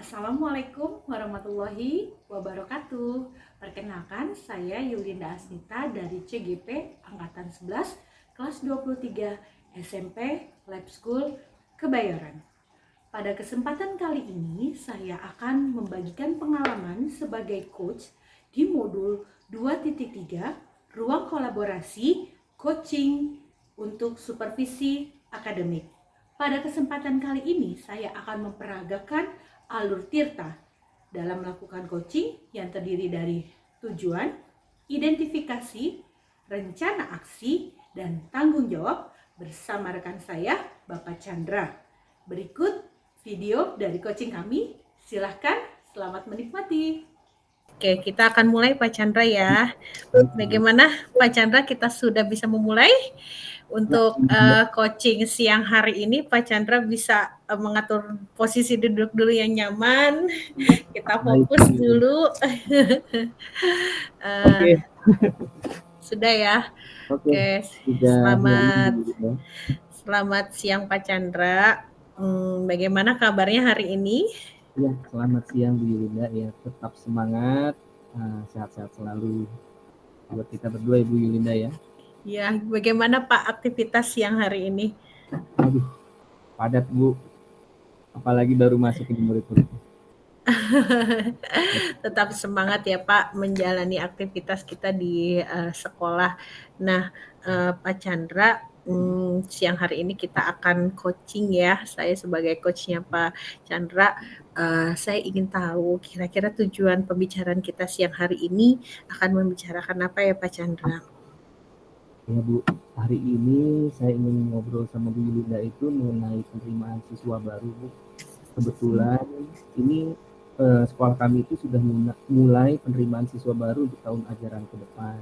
Assalamualaikum warahmatullahi wabarakatuh. Perkenalkan, saya Yulinda Asnita dari CGP Angkatan 11 kelas 23 SMP Lab School Kebayoran. Pada kesempatan kali ini, saya akan membagikan pengalaman sebagai coach di modul 2.3 Ruang Kolaborasi Coaching untuk Supervisi Akademik. Pada kesempatan kali ini, saya akan memperagakan alur Tirta dalam melakukan coaching yang terdiri dari tujuan, identifikasi, rencana aksi, dan tanggung jawab bersama rekan saya, Bapak Chandra. Berikut video dari coaching kami. Silahkan, selamat menikmati. Oke, kita akan mulai Pak Chandra ya. Bagaimana Pak Chandra, kita sudah bisa memulai? Untuk coaching siang hari ini, Pak Chandra bisa mengatur posisi duduk dulu yang nyaman. Kita fokus dulu. Sudah ya? Oke, selamat siang Pak Chandra. Bagaimana kabarnya hari ini? Ya, selamat siang Bu Yulinda ya, tetap semangat, sehat-sehat selalu buat kita berdua Ibu Yulinda ya. Ya, bagaimana Pak aktivitas siang hari ini? Aduh, padat Bu, apalagi baru masuk ini murid-murid. Tetap semangat ya Pak menjalani aktivitas kita di sekolah. Nah, Pak Chandra, siang hari ini kita akan coaching ya. Saya sebagai coachnya Pak Chandra, saya ingin tahu kira-kira tujuan pembicaraan kita siang hari ini akan membicarakan apa ya Pak Chandra? Ya Bu, hari ini saya ingin ngobrol sama Bu Yulinda itu mengenai penerimaan siswa baru Bu. Kebetulan ini sekolah kami itu sudah mulai penerimaan siswa baru untuk tahun ajaran ke depan.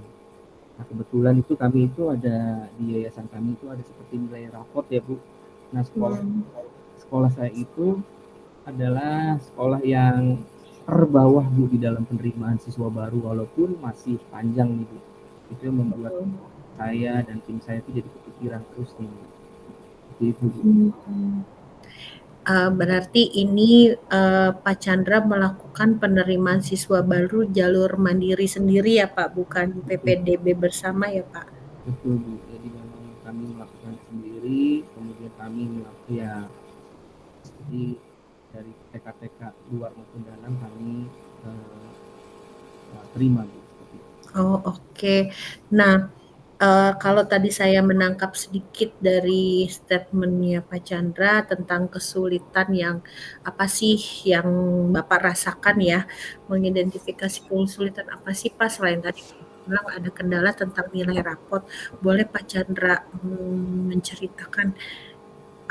Nah, kebetulan itu kami itu ada di yayasan kami itu ada seperti nilai raport ya Bu. Nah, sekolah saya itu adalah sekolah yang terbawah Bu di dalam penerimaan siswa baru, walaupun masih panjang nih Bu. Itu yang membuat saya dan tim saya itu jadi kepikiran terus nih. Seperti itu Bu. Berarti ini Pak Chandra melakukan penerimaan siswa baru jalur mandiri sendiri ya Pak, bukan PPDB bersama ya Pak? Betul Bu, jadi memang kami melakukan sendiri, kemudian kami melakukan ya, jadi dari TK-TK luar maupun dalam kami terima Bu. Oh oke. Nah, kalau tadi saya menangkap sedikit dari statementnya Pak Chandra tentang kesulitan yang apa sih yang Bapak rasakan ya, mengidentifikasi kesulitan apa sih Pak selain tadi bilang ada kendala tentang nilai raport. Boleh Pak Chandra menceritakan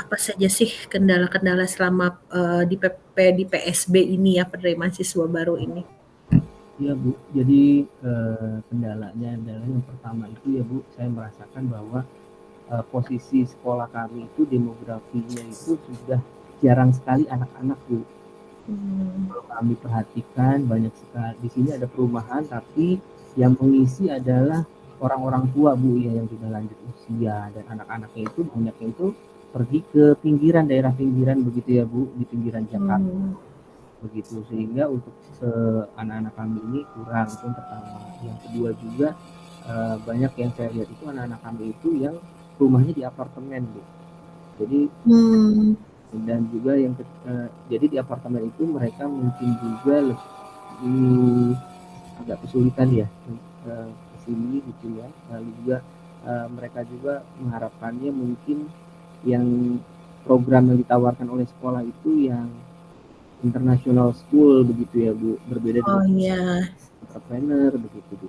apa saja sih kendala-kendala selama di PSB ini ya, penerimaan siswa baru ini? Iya Bu, jadi kendalanya adalah yang pertama itu ya Bu, saya merasakan bahwa posisi sekolah kami itu demografinya itu sudah jarang sekali anak-anak Bu. Kalau kami perhatikan banyak sekali di sini ada perumahan, tapi yang mengisi adalah orang-orang tua Bu ya yang sudah lanjut usia, dan anak-anaknya itu banyaknya itu pergi ke pinggiran, daerah pinggiran begitu ya Bu, di pinggiran Jakarta. Begitu, sehingga untuk anak-anak kami ini kurang, itu yang pertama. Yang kedua juga banyak yang saya lihat itu anak-anak kami itu yang rumahnya di apartemen Bu. Jadi dan juga yang jadi di apartemen itu mereka mungkin juga lebih agak kesulitan ya kesini gitu ya. Lalu juga mereka juga mengharapkannya mungkin yang program yang ditawarkan oleh sekolah itu yang international school begitu ya Bu, berbeda dengan entrepreneur begitu Bu.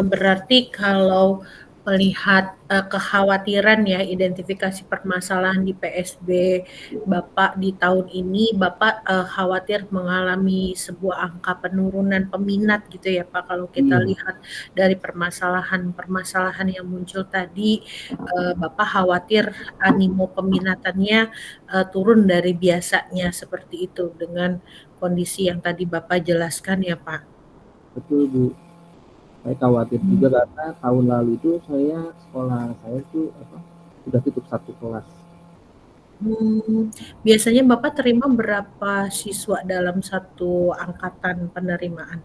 Berarti kalau melihat kekhawatiran ya identifikasi permasalahan di PSB Bapak di tahun ini, Bapak khawatir mengalami sebuah angka penurunan peminat gitu ya Pak, kalau kita lihat dari permasalahan-permasalahan yang muncul tadi, Bapak khawatir animo peminatannya turun dari biasanya seperti itu dengan kondisi yang tadi Bapak jelaskan ya Pak? Betul Bu, saya khawatir juga karena tahun lalu itu sekolah saya itu sudah tutup satu kelas. Biasanya Bapak terima berapa siswa dalam satu angkatan penerimaan?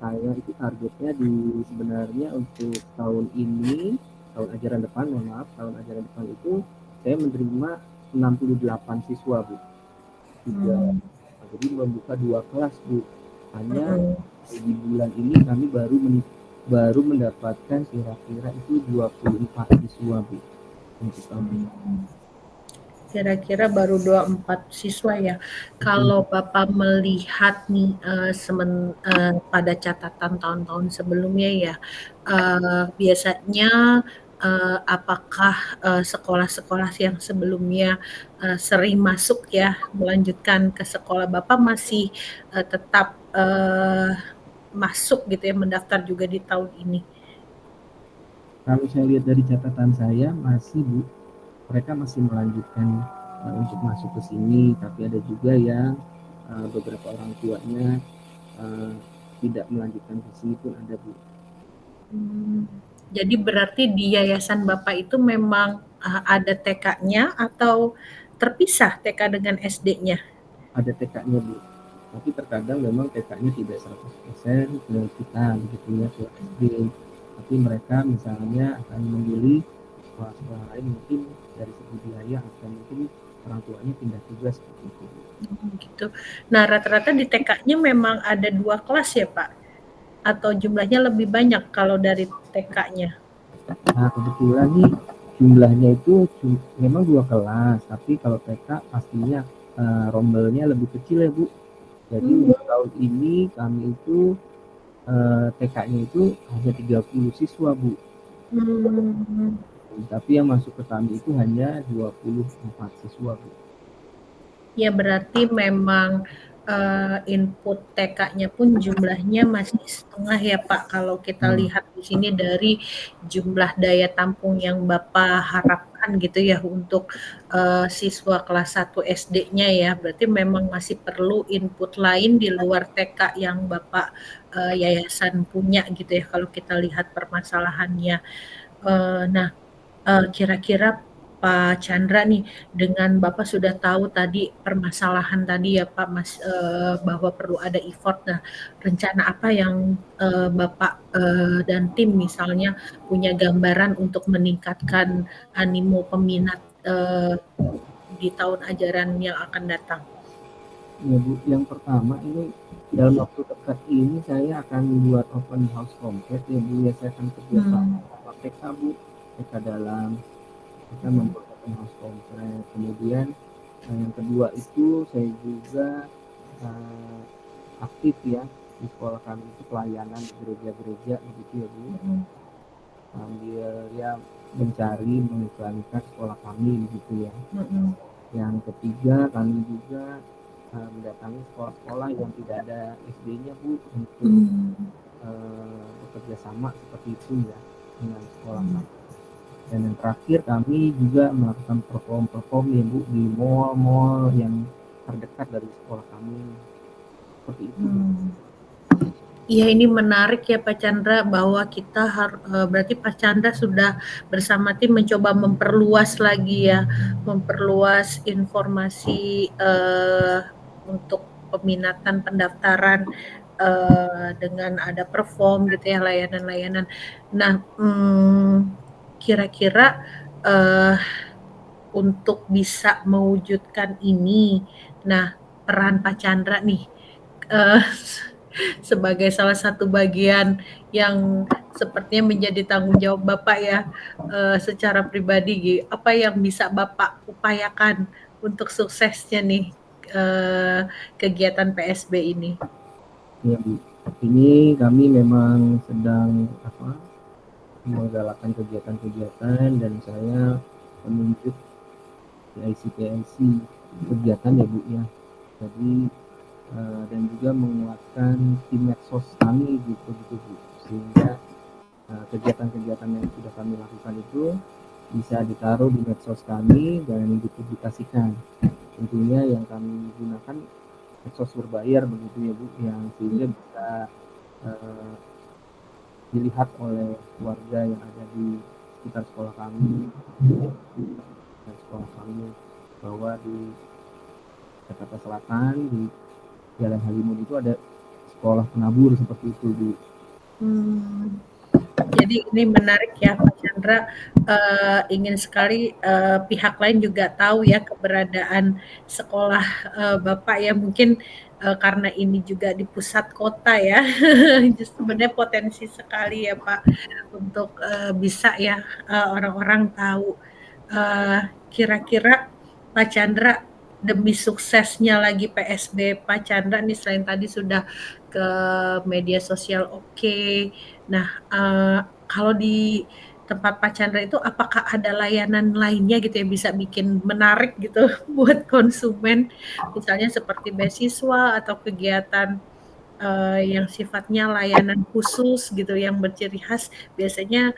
Saya itu targetnya sebenarnya untuk tahun ini, tahun ajaran depan, mohon maaf, tahun ajaran depan itu saya menerima 68 siswa, Bu. Tiga, Mmm, jadi membuka 2 kelas, Bu. Hanya mhm. di bulan ini kami baru mendapatkan kira-kira itu 24 siswa, Bu, untuk tahun ini. Kira-kira baru 24 siswa ya. Betul. Kalau Bapak melihat nih, pada catatan tahun-tahun sebelumnya ya, biasanya, apakah, sekolah-sekolah yang sebelumnya, sering masuk ya, melanjutkan ke sekolah Bapak masih, tetap, masuk gitu ya, mendaftar juga di tahun ini? Kalau saya lihat dari catatan saya masih, Bu, mereka masih melanjutkan untuk masuk ke sini, tapi ada juga yang beberapa orang tuanya uh, tidak melanjutkan ke sini pun ada, Bu. Mmm, jadi berarti di yayasan Bapak itu memang, ada TK-nya atau terpisah TK dengan SD-nya? Ada TK-nya, Bu, tapi terkadang memang TK-nya tidak 100% ke kita begitu ya, ke SD, tapi mereka misalnya akan memilih sekolah-sekolah lain mungkin dari segi biaya atau mungkin orang tuanya pindah tugas seperti itu. Gitu. Nah, rata-rata di TK-nya memang ada 2 kelas ya, Pak? Atau jumlahnya lebih banyak kalau dari TK-nya? Nah, kebetulan nih jumlahnya itu memang 2 kelas, tapi kalau TK pastinya rombelnya lebih kecil ya, Bu. Jadi Mmm, untuk tahun ini kami itu TK-nya itu hanya 30 siswa, Bu. mmm. Tapi yang masuk ke kami itu hanya 24 siswa, Bu. Ya berarti memang, input TK-nya pun jumlahnya masih setengah ya, Pak, kalau kita Hmm. lihat di sini dari jumlah daya tampung yang Bapak harapkan gitu ya untuk, siswa kelas 1 SD-nya ya. Berarti memang masih perlu input lain di luar TK yang Bapak, yayasan punya gitu ya kalau kita lihat permasalahannya. Nah, kira-kira Pak Chandra nih, dengan Bapak sudah tahu tadi permasalahan tadi ya Pak Mas, bahwa perlu ada effort. Nah, rencana apa yang, Bapak, dan tim misalnya punya gambaran untuk meningkatkan animo peminat, di tahun ajaran yang akan datang? Ya, Bu, yang pertama ini dalam waktu dekat ini saya akan buat open house komplet ya, Bu. Ya, saya akan kerjasama Mmm, sama PK, Bu. PK dalam kita mhm, membuat open house komplet. Kemudian yang kedua itu saya juga eh, aktif ya di sekolah kami itu pelayanan di gereja-gereja begitu ya, Bu. mhm, Sambil ya mencari mengiklankan sekolah kami begitu ya. mhm, Yang ketiga, kami juga mendatangi sekolah-sekolah yang tidak ada SD-nya, Bu, untuk mmm, bekerja sama seperti itu ya dengan sekolah mmm, kami. Dan yang terakhir, kami juga melakukan perform-perform ya, Bu, di mall-mall yang terdekat dari sekolah kami. Seperti itu, Bu. mmm. Iya, ini menarik ya Pak Chandra bahwa kita berarti Pak Chandra sudah bersama tim mencoba memperluas lagi ya, memperluas informasi untuk peminatan pendaftaran dengan ada perform gitu ya layanan-layanan. Nah, kira-kira eh, untuk bisa mewujudkan ini, nah peran Pak Chandra nih eh, sebagai salah satu bagian yang sepertinya menjadi tanggung jawab Bapak ya, secara pribadi, apa yang bisa Bapak upayakan untuk suksesnya nih, kegiatan PSB ini? Ya, Bu. Ini kami memang sedang menggalakkan kegiatan-kegiatan dan saya menunjuk PIC-PIC kegiatan ya, Bu ya. Jadi dan juga menguatkan tim medsos kami gitu gitu, Bu, sehingga kegiatan-kegiatan yang sudah kami lakukan itu bisa ditaruh di medsos kami dan dipublikasikan. Tentunya yang kami gunakan medsos berbayar begitu ya, Bu, yang sehingga bisa uh, dilihat oleh warga yang ada di sekitar sekolah kami dan sekolah kami. bahwa di Jakarta Selatan di Jalan Halimun itu ada sekolah penabur seperti itu, Bu. Jadi ini menarik ya Pak Chandra, ingin sekali pihak lain juga tahu ya keberadaan sekolah Bapak ya, mungkin karena ini juga di pusat kota ya, sebenarnya potensi sekali ya Pak untuk bisa ya orang-orang tahu. Kira-kira Pak Chandra demi suksesnya lagi PSB Pak Chandra nih, selain tadi sudah ke media sosial oke. Nah, kalau di tempat Pak Chandra itu apakah ada layanan lainnya gitu ya bisa bikin menarik gitu buat konsumen, misalnya seperti beasiswa atau kegiatan yang sifatnya layanan khusus gitu yang berciri khas, biasanya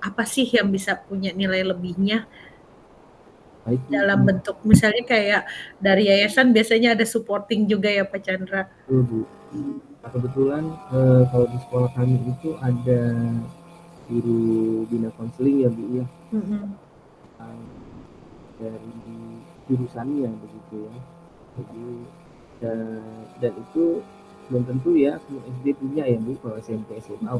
apa sih yang bisa punya nilai lebihnya Baik, Bu. dalam bentuk misalnya kayak dari yayasan biasanya ada supporting juga ya Pak Chandra? Betul, Bu. Nah, kebetulan kalau di sekolah kami itu ada guru bina konseling ya, Bu ya, dari jurusannya begitu ya. Jadi dan itu belum tentu ya semua SD punya ya, Bu. Kalau SMP SMA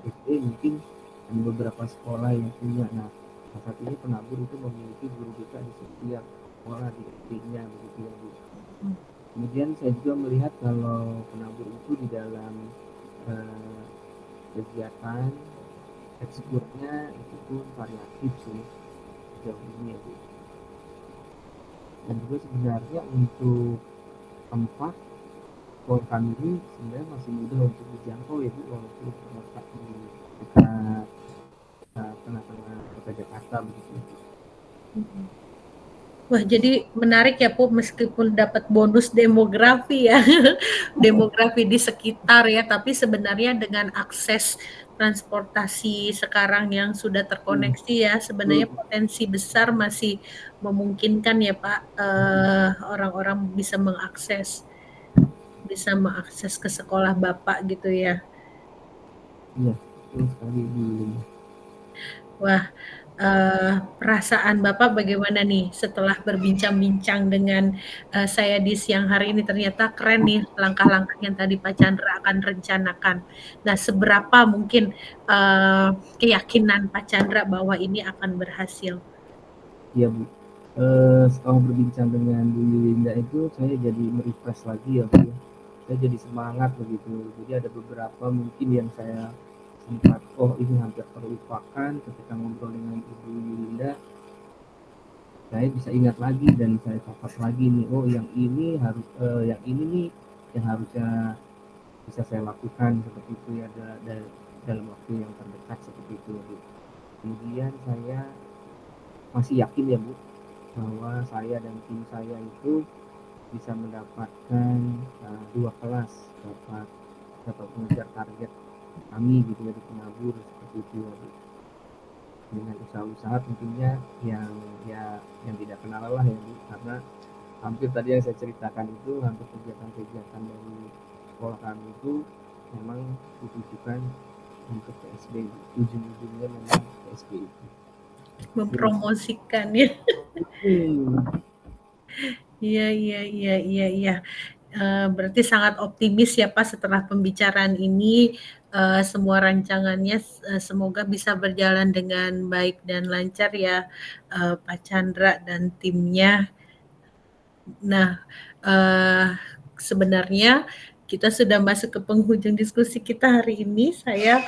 SD mungkin ada beberapa sekolah yang punya. Nah, salah satunya penabur itu memiliki guru BK di setiap sekolah di SD-nya begitu ya, Bu. Kemudian saya juga melihat kalau penabur itu di dalam kegiatan ekskulnya itu pun variatif sih sejauh ini ya, Bu. Dan juga sebenarnya untuk tempat sekolah kami ini sebenarnya masih mudah untuk dijangkau ya, Bu, walaupun terletak di dekat tengah-tengah kota Jakarta begitu. Wah, jadi menarik ya, Bu, meskipun dapat bonus demografi ya, demografi di sekitar ya, tapi sebenarnya dengan akses transportasi sekarang yang sudah terkoneksi ya, sebenarnya potensi besar masih memungkinkan ya, Pak, orang-orang bisa mengakses ke sekolah Bapak gitu ya. Iya, betul sekali, Bu. Wah, perasaan Bapak bagaimana nih setelah berbincang-bincang dengan saya di siang hari ini? Ternyata keren nih langkah-langkah yang tadi Pak Chandra akan rencanakan. Nah, seberapa mungkin keyakinan Pak Chandra bahwa ini akan berhasil? Iya, Bu. Setelah berbincang dengan Bu Yulinda itu saya jadi merefresh lagi ya, Bu. Saya jadi semangat begitu. Jadi ada beberapa mungkin yang saya sempat ini hampir terlupakan ketika ngobrol dengan Ibu Yulinda. Saya bisa ingat lagi dan saya catat lagi nih, yang ini harus yang ini nih yang harusnya bisa saya lakukan seperti itu ya, dalam waktu yang terdekat seperti itu ya, Bu. Kemudian saya masih yakin ya, Bu, bahwa saya dan tim saya itu bisa mendapatkan 2 kelas, dapat mengejar target kami gitu ya di penabur seperti itu ya, Bu. Dengan usaha-usaha tentunya yang tidak kenal lelah ya, Bu, karena hampir tadi yang saya ceritakan itu hampir kegiatan-kegiatan dari sekolah kami itu memang ditujukan untuk PSB, ujung-ujungnya memang PSB itu Mempromosikan ya. Iya, iya, iya, iya, iya. Berarti sangat optimis ya Pak setelah pembicaraan ini, semua rancangannya semoga bisa berjalan dengan baik dan lancar ya, Pak Chandra dan timnya. Nah, sebenarnya kita sudah masuk ke penghujung diskusi kita hari ini. Saya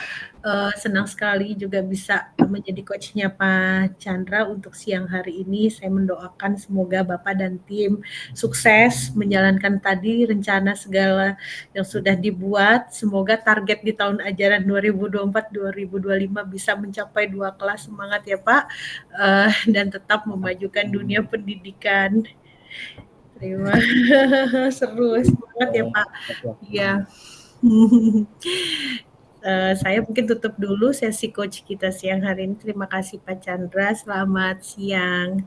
senang sekali juga bisa menjadi coachnya Pak Chandra untuk siang hari ini. Saya mendoakan semoga Bapak dan tim sukses menjalankan tadi rencana segala yang sudah dibuat. Semoga target di tahun ajaran 2024-2025 bisa mencapai 2 kelas. Semangat ya Pak, dan tetap memajukan dunia pendidikan. Terima seru, semangat ya Pak. Iya. Saya mungkin tutup dulu sesi coach kita siang hari ini. Terima kasih Pak Chandra, selamat siang.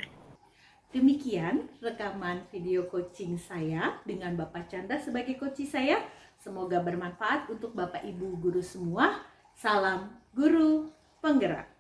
Demikian rekaman video coaching saya dengan Bapak Chandra sebagai coach saya. Semoga bermanfaat untuk Bapak Ibu guru semua. Salam guru penggerak.